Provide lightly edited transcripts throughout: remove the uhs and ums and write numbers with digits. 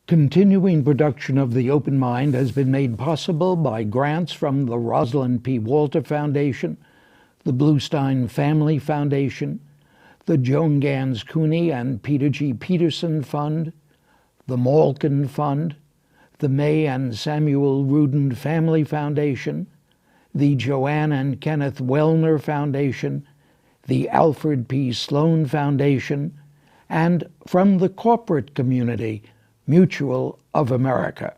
Continuing production of The Open Mind has been made possible by grants from the Rosalind P. Walter Foundation, the Bluestein Family Foundation, the Joan Gans Cuny and Peter G. Peterson Fund, the Malkin Fund, the May and Samuel Rudin Family Foundation, the Joanne and Kenneth Wellner Foundation, the Alfred P. Sloan Foundation, and from the corporate community, Mutual of America.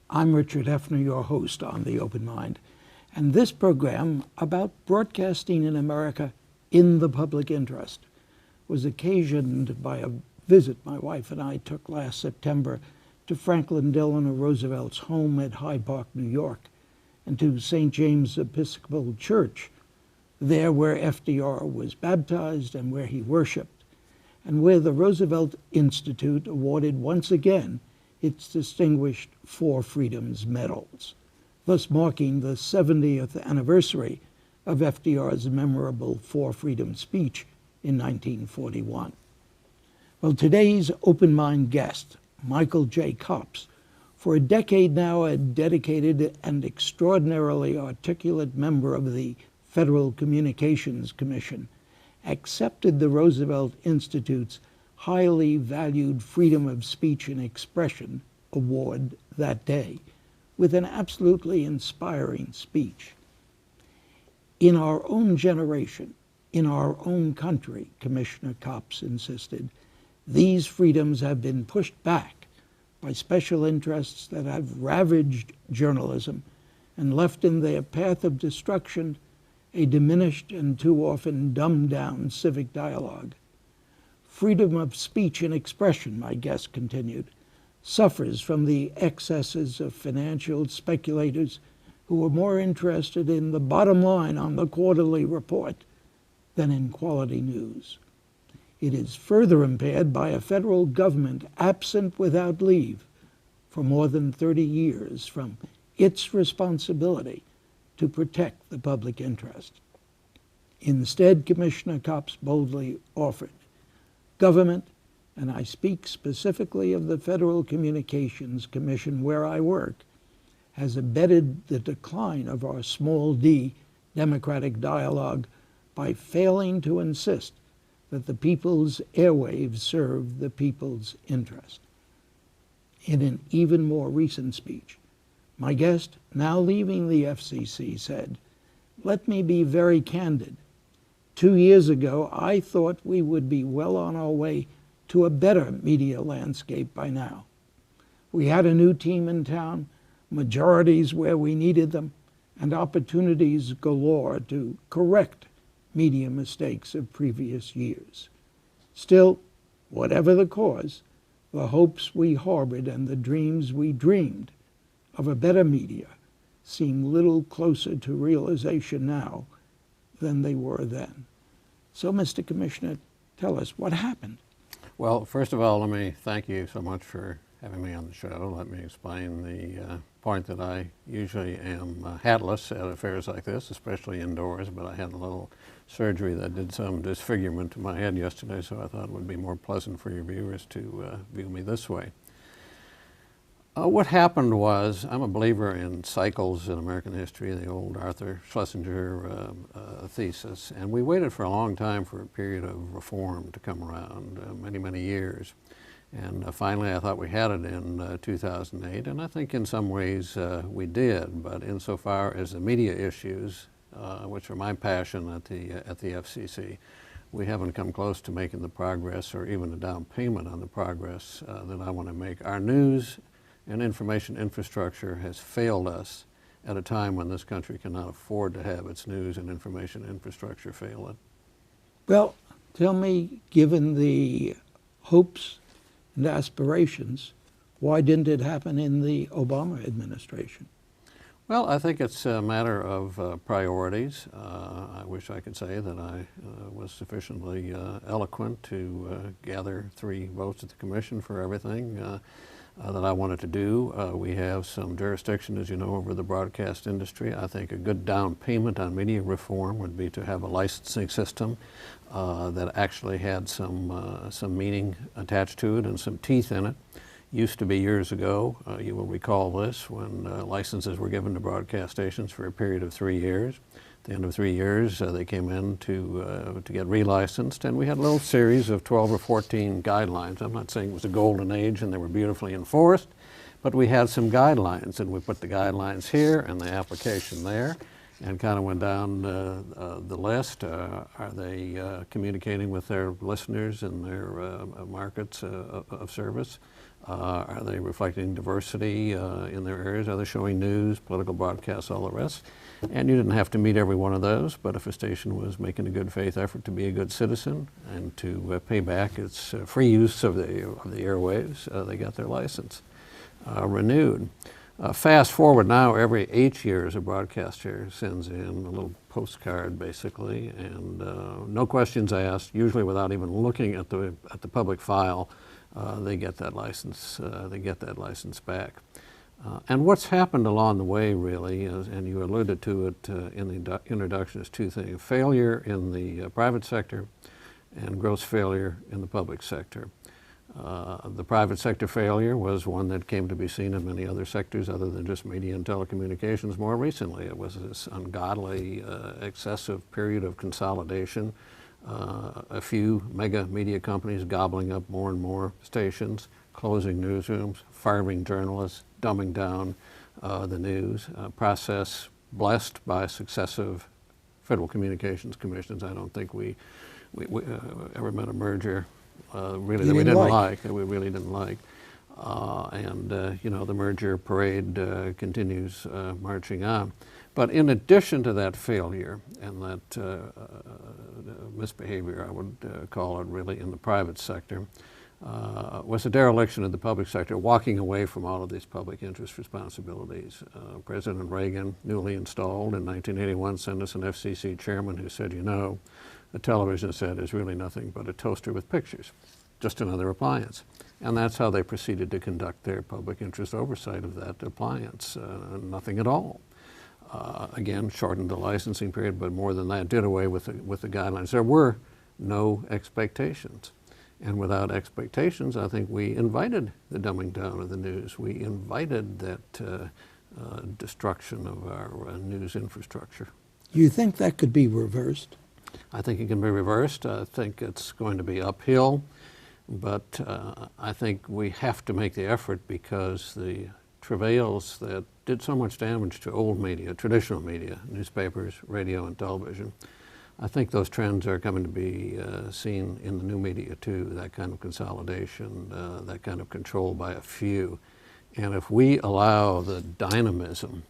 I'm Richard Heffner, your host on The Open Mind, and this program about broadcasting in America in the public interest was occasioned by a visit my wife and I took last September to Franklin Delano Roosevelt's home at Hyde Park, New York, and to St. James Episcopal Church, there where FDR was baptized and where he worshiped, and where the Roosevelt Institute awarded once again its distinguished Four Freedoms medals, thus marking the 70th anniversary of FDR's memorable Four Freedoms speech in 1941. Well, today's Open Mind guest, Michael J. Copps, for a decade now a dedicated and extraordinarily articulate member of the Federal Communications Commission, accepted the Roosevelt Institute's highly valued Freedom of Speech and Expression Award that day with an absolutely inspiring speech. In our own generation, in our own country, Commissioner Copps insisted, these freedoms have been pushed back by special interests that have ravaged journalism and left in their path of destruction a diminished and too often dumbed-down civic dialogue. Freedom of speech and expression, my guest continued, suffers from the excesses of financial speculators who are more interested in the bottom line on the quarterly report than in quality news. It is further impaired by a federal government absent without leave for more than 30 years from its responsibility to protect the public interest. Instead, Commissioner Copps boldly offered, government, and I speak specifically of the Federal Communications Commission where I work, has abetted the decline of our small d democratic dialogue by failing to insist that the people's airwaves serve the people's interest. In an even more recent speech, my guest, now leaving the FCC, said, "Let me be very candid. 2 years ago, I thought we would be well on our way to a better media landscape by now. We had a new team in town, majorities where we needed them, and opportunities galore to correct media mistakes of previous years. Still, whatever the cause, the hopes we harbored and the dreams we dreamed of a better media seem little closer to realization now than they were then." So, Mr. Commissioner, tell us what happened. Well, first of all, let me thank you so much for having me on the show. Let me explain the point that I usually am hatless at affairs like this, especially indoors, but I had a little surgery that did some disfigurement to my head yesterday, so I thought it would be more pleasant for your viewers to view me this way. What happened was, I'm a believer in cycles in American history, the old Arthur Schlesinger thesis, and we waited for a long time for a period of reform to come around, many, many years. And finally I thought we had it in 2008, and I think in some ways we did, but insofar as the media issues, which are my passion at the FCC, we haven't come close to making the progress or even a down payment on the progress that I want to make. Our news and information infrastructure has failed us at a time when this country cannot afford to have its news and information infrastructure fail it. Well, Tell me, given the hopes and aspirations, why didn't it happen in the Obama administration? Well, I think it's a matter of priorities. I wish I could say that I was sufficiently eloquent to gather 3 votes at the commission for everything that I wanted to do. We have some jurisdiction, as you know, over the broadcast industry. I think a good down payment on media reform would be to have a licensing system that actually had some meaning attached to it and some teeth in it. Used to be years ago, you will recall this, when licenses were given to broadcast stations for a period of 3 years. At the end of 3 years, they came in to get relicensed, and we had a little series of 12 or 14 guidelines. I'm not saying it was a golden age and they were beautifully enforced, but we had some guidelines, and we put the guidelines here and the application there, and kind of went down the list. Are they communicating with their listeners in their markets of service? Are they reflecting diversity in their areas? Are they showing news, political broadcasts, all the rest? And you didn't have to meet every one of those, but if a station was making a good faith effort to be a good citizen and to pay back its free use of the airwaves, they got their license renewed. Fast forward now, every 8 years, a broadcaster sends in a little postcard, basically, and no questions asked, usually without even looking at the public file. They get that license. They get that license back. And what's happened along the way, really, is, and you alluded to it in the introduction, is 2 things: failure in the private sector, and gross failure in the public sector. The private sector failure was one that came to be seen in many other sectors other than just media and telecommunications more recently. It was this ungodly, excessive period of consolidation. A few mega media companies gobbling up more and more stations, closing newsrooms, firing journalists, dumbing down the news, process blessed by successive Federal Communications Commissions. I don't think we ever met a merger really that we didn't like, that we really didn't like. You know, the merger parade continues marching on. But in addition to that failure and that misbehavior, I would call it really, in the private sector, was a dereliction of the public sector, walking away from all of these public interest responsibilities. President Reagan, newly installed in 1981, sent us an FCC chairman who said, you know, a television set is really nothing but a toaster with pictures, just another appliance. And that's how they proceeded to conduct their public interest oversight of that appliance, nothing at all. Again, shortened the licensing period, but more than that, did away with the guidelines. There were no expectations. And without expectations, I think we invited the dumbing down of the news. We invited that destruction of our news infrastructure. You think that could be reversed? I think it can be reversed. I think it's going to be uphill, but I think we have to make the effort, because the travails that did so much damage to old media, traditional media, newspapers, radio, and television, I think those trends are coming to be seen in the new media too, that kind of consolidation, that kind of control by a few. And if we allow the dynamism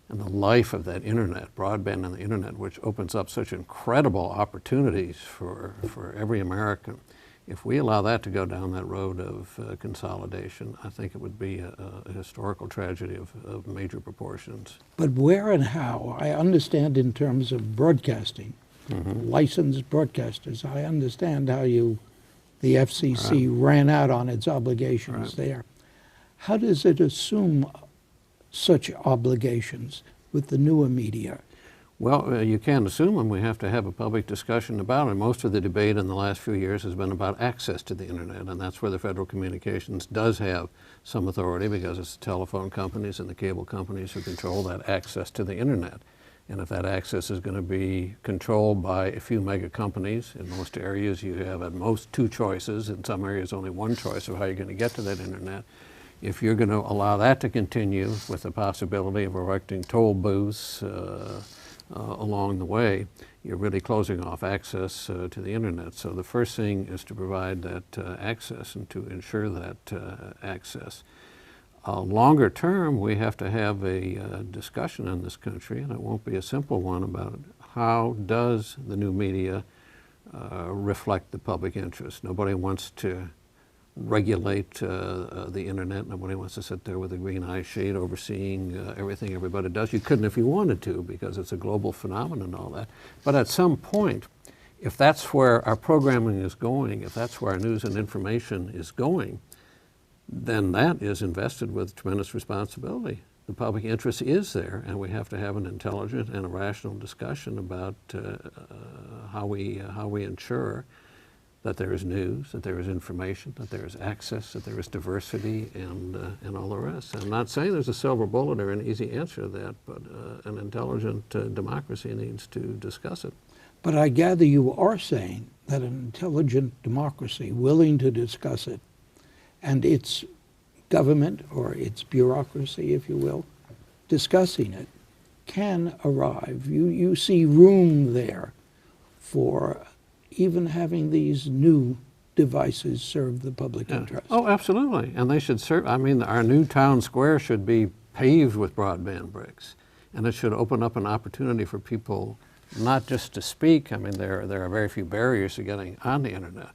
and the life of that internet, broadband and the internet, which opens up such incredible opportunities for every American, if we allow that to go down that road of consolidation, I think it would be a historical tragedy of major proportions. But where and how? I understand in terms of broadcasting, licensed broadcasters, I understand how the FCC ran out on its obligations there. How does it assume such obligations with the newer media? Well, you can't assume them. We have to have a public discussion about it. Most of the debate in the last few years has been about access to the internet, and that's where the Federal Communications does have some authority, because it's the telephone companies and the cable companies who control that access to the internet. And if that access is going to be controlled by a few mega companies, in most areas you have at most 2 choices, in some areas only 1 choice of how you're going to get to that internet. If you're going to allow that to continue with the possibility of erecting toll booths along the way, you're really closing off access to the internet. So the first thing is to provide that access and to ensure that access. Longer term, we have to have a discussion in this country, and it won't be a simple one, about how does the new media reflect the public interest. Nobody wants to regulate the internet. Nobody wants to sit there with a green eye shade overseeing everything everybody does. You couldn't if you wanted to, because it's a global phenomenon and all that. But at some point, if that's where our programming is going, if that's where our news and information is going, then that is invested with tremendous responsibility. The public interest is there, and we have to have an intelligent and a rational discussion about how we ensure that there is news, that there is information, that there is access, that there is diversity, and all the rest. I'm not saying there's a silver bullet or an easy answer to that, but an intelligent democracy needs to discuss it. But I gather you are saying that an intelligent democracy willing to discuss it, and its government or its bureaucracy, if you will, discussing it, can arrive. You see room there for even having these new devices serve the public interest. Oh, absolutely. And they should serve. I mean, our new town square should be paved with broadband bricks. And it should open up an opportunity for people not just to speak. I mean, there are very few barriers to getting on the internet.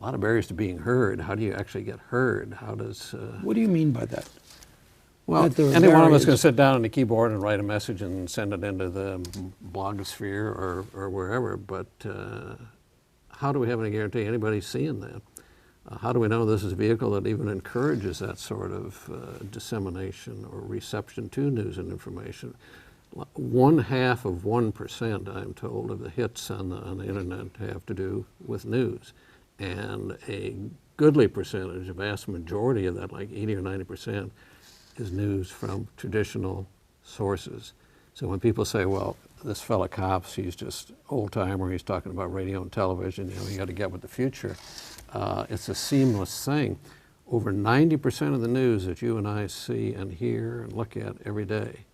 A lot of barriers to being heard. How do you actually get heard? How does... What do you mean by that? Well, any one of us can sit down on the keyboard and write a message and send it into the blogosphere or wherever, but how do we have any guarantee anybody's seeing that? How do we know this is a vehicle that even encourages that sort of dissemination or reception to news and information? 0.5%, I'm told, of the hits on the internet have to do with news. And a goodly percentage, a vast majority of that, like 80 or 90%, is news from traditional sources. So when people say, well, this fella Cops, he's just old-timer, he's talking about radio and television, you got to get with the future. It's a seamless thing. Over 90% of the news that you and I see and hear and look at every day,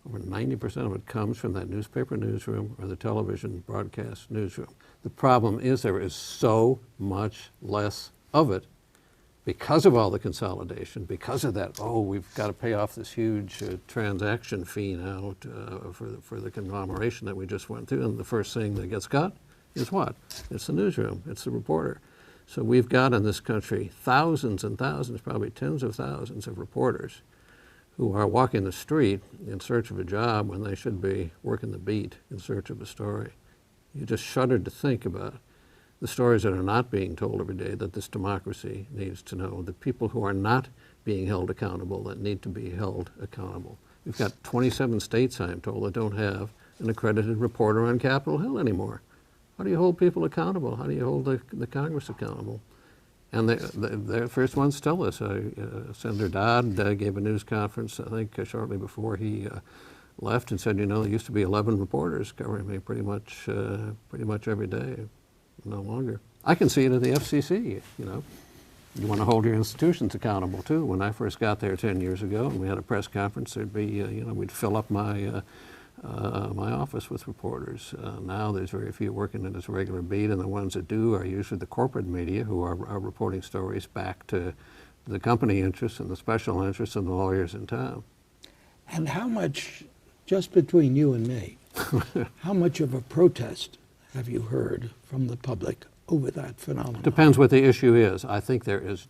over 90% of it comes from that newspaper newsroom or the television broadcast newsroom. The problem is there is so much less of it because of all the consolidation, because of that, we've got to pay off this huge transaction fee now for the conglomeration that we just went through. And the first thing that gets cut is what? It's the newsroom, it's the reporter. So we've got in this country thousands and thousands, probably tens of thousands of reporters who are walking the street in search of a job when they should be working the beat in search of a story. You just shudder to think about the stories that are not being told every day that this democracy needs to know, the people who are not being held accountable that need to be held accountable. We've got 27 states, I'm told, that don't have an accredited reporter on Capitol Hill anymore. How do you hold people accountable? How do you hold the Congress accountable? And the first ones tell us. Senator Dodd gave a news conference, I think, shortly before he left, and said, there used to be 11 reporters covering me pretty much every day. No longer. I can see it at the FCC. You want to hold your institutions accountable too. When I first got there 10 years ago, and we had a press conference, there'd be, we'd fill up my my office with reporters. Now there's very few working in this regular beat, and the ones that do are usually the corporate media who are reporting stories back to the company interests and the special interests and the lawyers in town. And how much, just between you and me, how much of a protest have you heard from the public over that phenomenon? Depends what the issue is. I think there is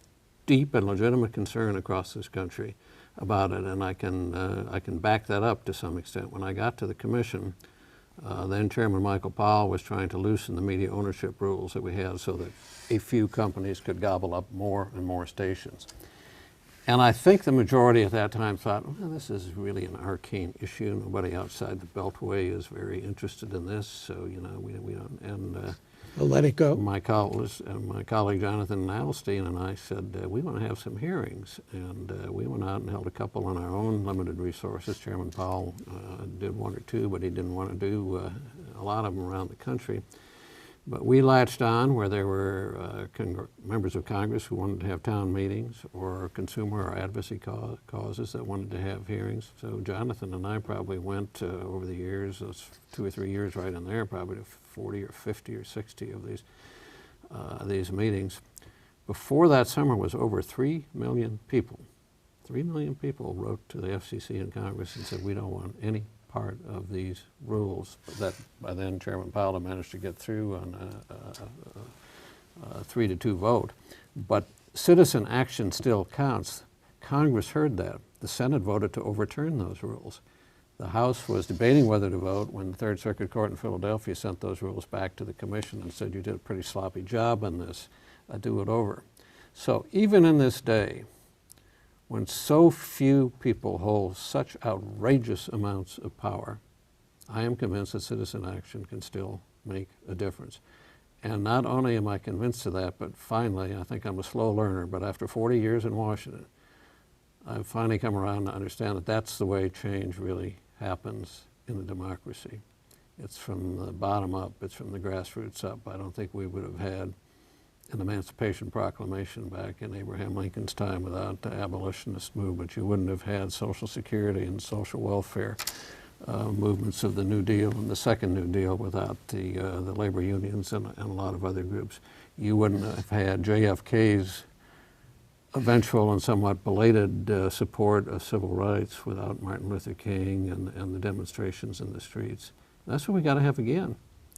deep and legitimate concern across this country about it, and I can back that up to some extent. When I got to the commission, then Chairman Michael Powell was trying to loosen the media ownership rules that we had so that a few companies could gobble up more and more stations. And I think the majority at that time thought, well, this is really an arcane issue. Nobody outside the Beltway is very interested in this, so we don't. And I'll let it go. My colleague Jonathan Nadelstein and I said, we want to have some hearings. And we went out and held a couple on our own limited resources. Chairman Powell did one or two, but he didn't want to do a lot of them around the country. But we latched on where there were members of Congress who wanted to have town meetings, or consumer or advocacy causes that wanted to have hearings. So Jonathan and I probably went over the years, those 2 or 3 years right in there, probably to 40 or 50 or 60 of these meetings. Before that summer was over 3 million people. 3 million people wrote to the FCC and Congress and said, we don't want any part of these rules that by then Chairman Powell managed to get through on a 3-2 vote. But citizen action still counts. Congress heard that. The Senate voted to overturn those rules. The House was debating whether to vote when the Third Circuit Court in Philadelphia sent those rules back to the Commission and said, you did a pretty sloppy job on this, do it over. So even in this day, when so few people hold such outrageous amounts of power, I am convinced that citizen action can still make a difference. And not only am I convinced of that, but finally, I think I'm a slow learner, but after 40 years in Washington, I've finally come around to understand that that's the way change really happens in a democracy. It's from the bottom up, it's from the grassroots up. I don't think we would have had an Emancipation Proclamation back in Abraham Lincoln's time without the abolitionist movement. You wouldn't have had Social Security and social welfare movements of the New Deal and the Second New Deal without the labor unions and a lot of other groups. You wouldn't have had JFK's eventual and somewhat belated support of civil rights without Martin Luther King and the demonstrations in the streets. That's what we got to have again.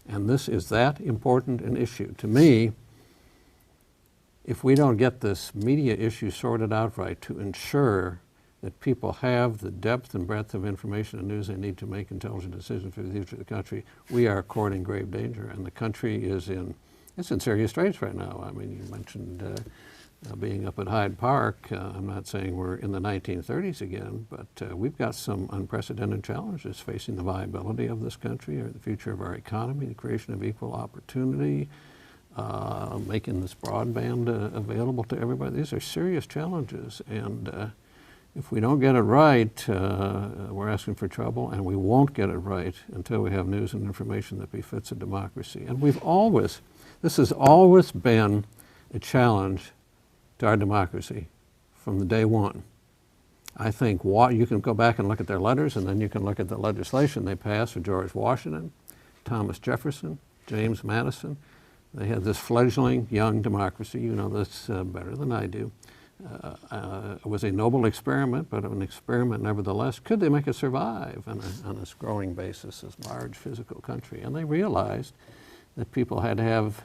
And this is that important an issue. To me, if we don't get this media issue sorted out right to ensure that people have the depth and breadth of information and news they need to make intelligent decisions for the future of the country, we are courting grave danger. And the country is it's in serious straits right now. I mean, you mentioned being up at Hyde Park. I'm not saying we're in the 1930s again, but we've got some unprecedented challenges facing the viability of this country, or the future of our economy, the creation of equal opportunity, making this broadband available to everybody. These are serious challenges, and if we don't get it right, we're asking for trouble, and we won't get it right until we have news and information that befits a democracy. And this has always been a challenge to our democracy from the day one. I think you can go back and look at their letters, and then you can look at the legislation they passed for George Washington, Thomas Jefferson, James Madison. They had this fledgling young democracy. You know this better than I do. It was a noble experiment, but an experiment nevertheless. Could they make it survive on this growing basis, this large physical country? And they realized that people had to have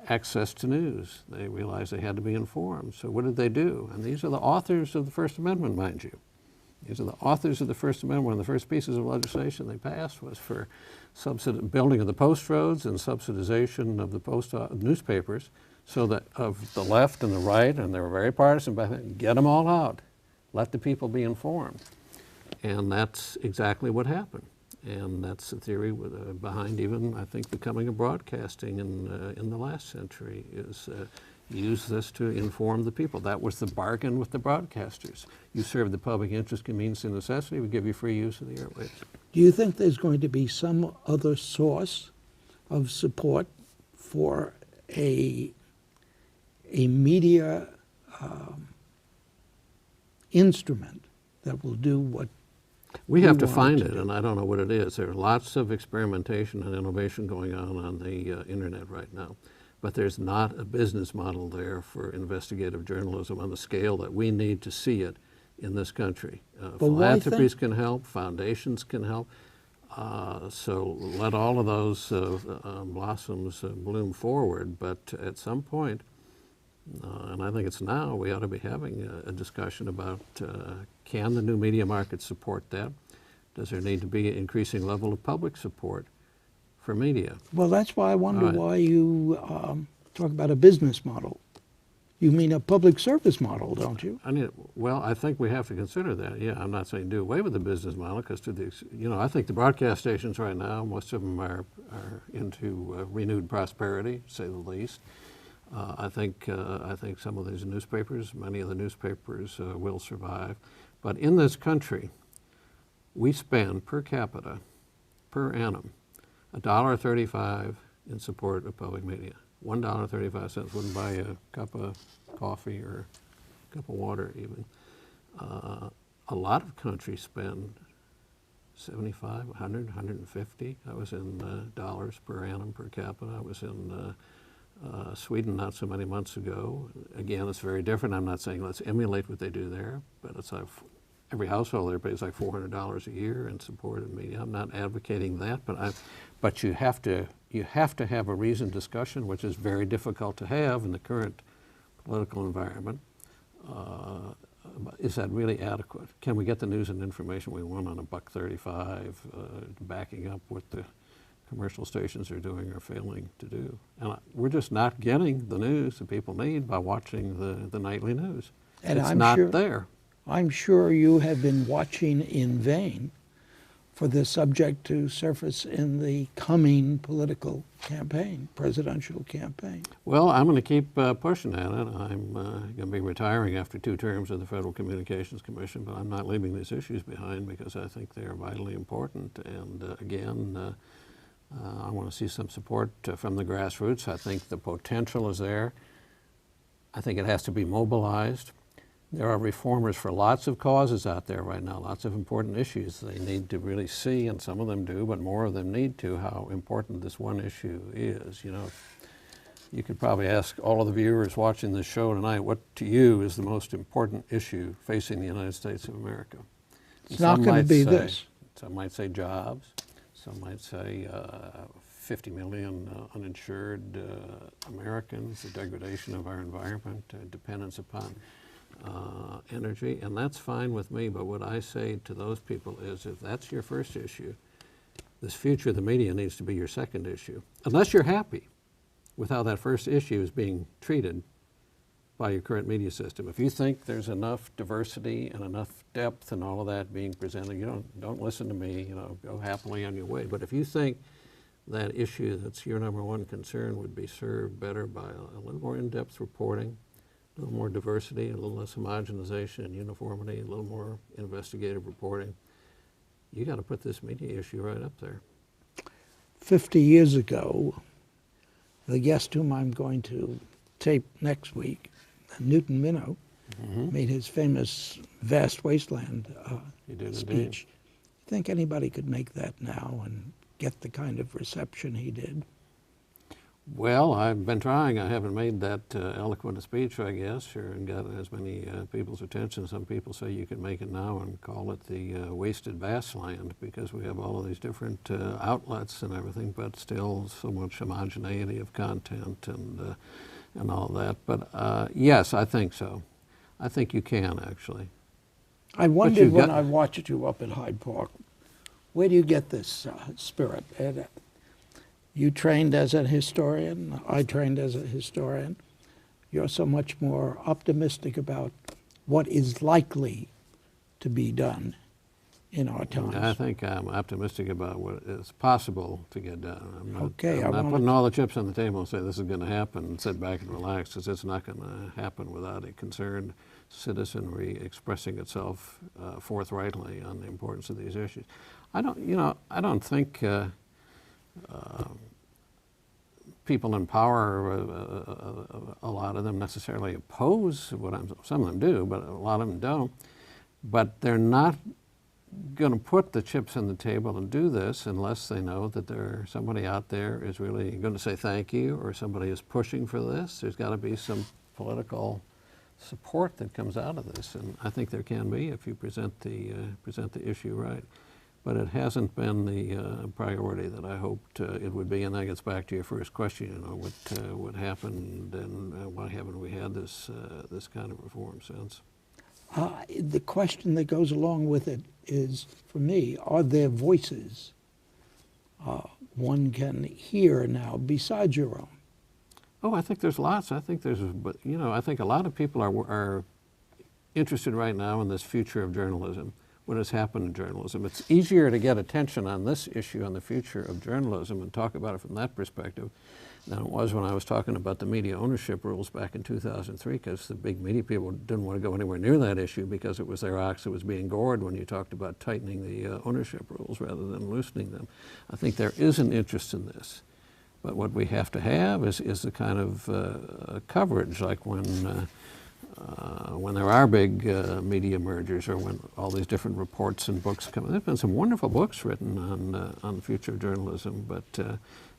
access to news. They realized they had to be informed. So what did they do? And these are the authors of the First Amendment, mind you. These are the authors of the First Amendment. One of the first pieces of legislation they passed was for building of the post roads and subsidization of the newspapers, so that of the left and the right, and they were very partisan, but get them all out. Let the people be informed. And that's exactly what happened. And that's the theory behind even, I think, the coming of broadcasting in the last century, is use this to inform the people. That was the bargain with the broadcasters. You serve the public interest, convenience, and necessity, we give you free use of the airwaves. Do you think there's going to be some other source of support for a media instrument that will do what we have to find it, and I don't know what it is. There are lots of experimentation and innovation going on the internet right now, but there's not a business model there for investigative journalism on the scale that we need to see it in this country. Philanthropies can help, foundations can help, so let all of those blossoms bloom forward, but at some point, and I think it's now, we ought to be having a discussion about can the new media market support that? Does there need to be an increasing level of public support for media? Well, that's why I wonder why you talk about a business model. You mean a public service model, don't you? Well, I think we have to consider that. Yeah, I'm not saying do away with the business model, because I think the broadcast stations right now, most of them are into renewed prosperity, to say the least. I think some of these newspapers, many of the newspapers will survive. But in this country, we spend per capita, per annum, $1.35 in support of public media. $1.35 wouldn't buy a cup of coffee or a cup of water even. A lot of countries spend 75, 100, 150. I was in dollars per annum per capita. I was in Sweden not so many months ago. Again, it's very different. I'm not saying let's emulate what they do there, but it's every household there pays like $400 a year in support of media. I'm not advocating that, but you have to have a reasoned discussion, which is very difficult to have in the current political environment. Is that really adequate? Can we get the news and information we want on $1.35, backing up what the commercial stations are doing or failing to do? And we're just not getting the news that people need by watching the nightly news. And it's I'm not sure, there. I'm sure you have been watching in vain for this subject to surface in the coming political campaign, presidential campaign. Well, I'm going to keep pushing at it. I'm going to be retiring after 2 terms of the Federal Communications Commission, but I'm not leaving these issues behind because I think they are vitally important. And again, I want to see some support from the grassroots. I think the potential is there. I think it has to be mobilized. There are reformers for lots of causes out there right now, lots of important issues they need to really see, and some of them do, but more of them need to, how important this one issue is. You know, you could probably ask all of the viewers watching this show tonight, what to you is the most important issue facing the United States of America? It's not going to be this. Some might say jobs. Some might say 50 million uninsured Americans, the degradation of our environment, dependence upon energy, and that's fine with me. But what I say to those people is, if that's your first issue, this future of the media needs to be your second issue. Unless you're happy with how that first issue is being treated by your current media system. If you think there's enough diversity and enough depth and all of that being presented, you don't listen to me, you know, go happily on your way. But if you think that issue that's your number one concern would be served better by a little more in-depth reporting, a little more diversity, a little less homogenization and uniformity, a little more investigative reporting, you got to put this media issue right up there. 50 years ago, the guest whom I'm going to tape next week, Newton Minow, made his famous Vast Wasteland speech. You think anybody could make that now and get the kind of reception he did? Well, I've been trying. I haven't made that eloquent a speech, I guess, and got as many people's attention. Some people say you can make it now and call it the wasted vastland, because we have all of these different outlets and everything, but still so much homogeneity of content and all that. But yes, I think so. I think you can, actually. I wondered when I watched you up at Hyde Park, where do you get this spirit? You trained as a historian, I trained as a historian. You're so much more optimistic about what is likely to be done in our times. I think I'm optimistic about what is possible to get done. I'm not putting all the chips on the table and say this is going to happen and sit back and relax, because it's not going to happen without a concerned citizenry expressing itself forthrightly on the importance of these issues. I don't think people in power, a lot of them necessarily oppose what some of them do, but a lot of them don't. But they're not going to put the chips on the table and do this unless they know that somebody out there is really going to say thank you, or somebody is pushing for this. There's got to be some political support that comes out of this, and I think there can be if you present the issue right. But it hasn't been the priority that I hoped it would be, and that gets back to your first question. You know, what happened, and why haven't we had this kind of reform since? The question that goes along with it is, for me, are there voices one can hear now besides your own? Oh, I think there's lots. I think I think a lot of people are interested right now in this future of journalism. What has happened in journalism. It's easier to get attention on this issue, on the future of journalism, and talk about it from that perspective than it was when I was talking about the media ownership rules back in 2003, because the big media people didn't want to go anywhere near that issue because it was their ox that was being gored when you talked about tightening the ownership rules rather than loosening them. I think there is an interest in this. But what we have to have is the kind of coverage, like when there are big media mergers, or when all these different reports and books come. There's been some wonderful books written on the future of journalism, but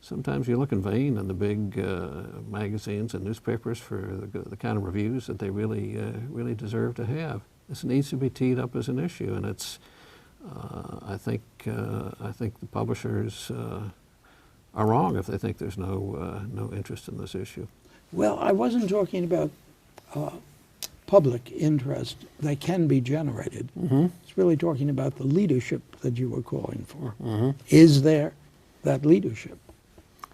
sometimes you look in vain in the big magazines and newspapers for the kind of reviews that they really deserve to have. this needs to be teed up as an issue, and it's. I think the publishers are wrong if they think there's no interest in this issue. Well, I wasn't talking about public interest that can be generated. Mm-hmm. It's really talking about the leadership that you were calling for. Mm-hmm. Is there that leadership?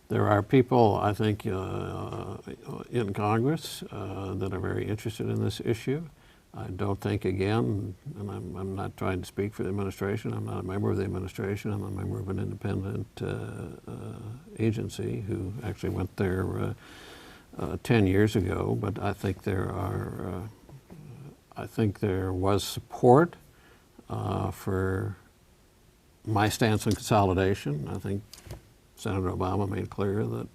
There are people, I think, in Congress that are very interested in this issue. I don't think, again, and I'm not trying to speak for the administration, I'm not a member of the administration, I'm a member of an independent agency who actually went there 10 years ago, but I think there was support for my stance on consolidation. I think Senator Obama made clear that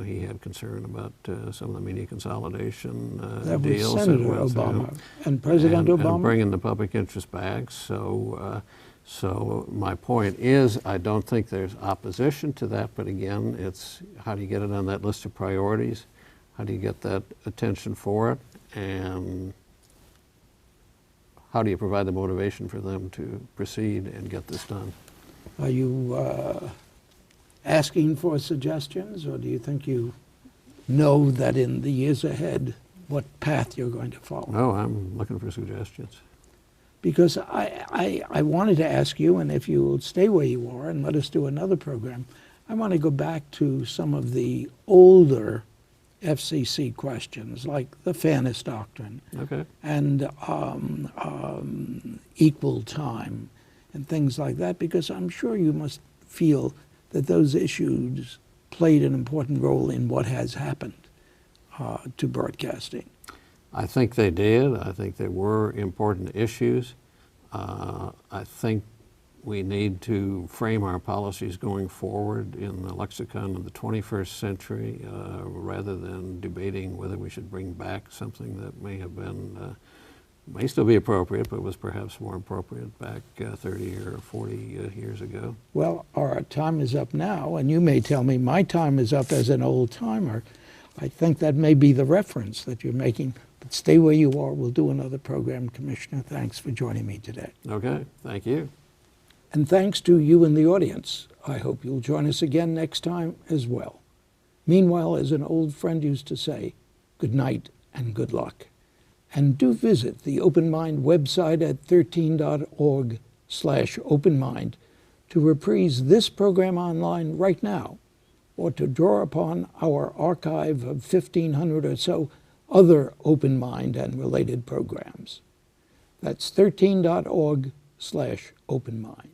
he had concern about some of the media consolidation that deals. Was Senator Obama and President Obama? And bringing the public interest back. So my point is, I don't think there's opposition to that, but again, it's how do you get it on that list of priorities? How do you get that attention for it? And how do you provide the motivation for them to proceed and get this done? Are you asking for suggestions, or do you think you know that in the years ahead what path you're going to follow? No, I'm looking for suggestions. Because I wanted to ask you, and if you will stay where you are and let us do another program, I want to go back to some of the older FCC questions, like the fairness doctrine, Okay. and equal time, and things like that, because I'm sure you must feel that those issues played an important role in what has happened to broadcasting. I think they did. I think they were important issues. I think we need to frame our policies going forward in the lexicon of the 21st century rather than debating whether we should bring back something that may have been, may still be appropriate, but was perhaps more appropriate back 30 or 40 years ago. Well, our time is up now, and you may tell me my time is up as an old timer. I think that may be the reference that you're making. But stay where you are. We'll do another program. Commissioner, thanks for joining me today. Okay, thank you. And thanks to you in the audience. I hope you'll join us again next time as well. Meanwhile, as an old friend used to say, good night and good luck. And do visit the Open Mind website at 13.org/openmind to reprise this program online right now, or to draw upon our archive of 1,500 or so other Open Mind and related programs. That's 13.org/openmind.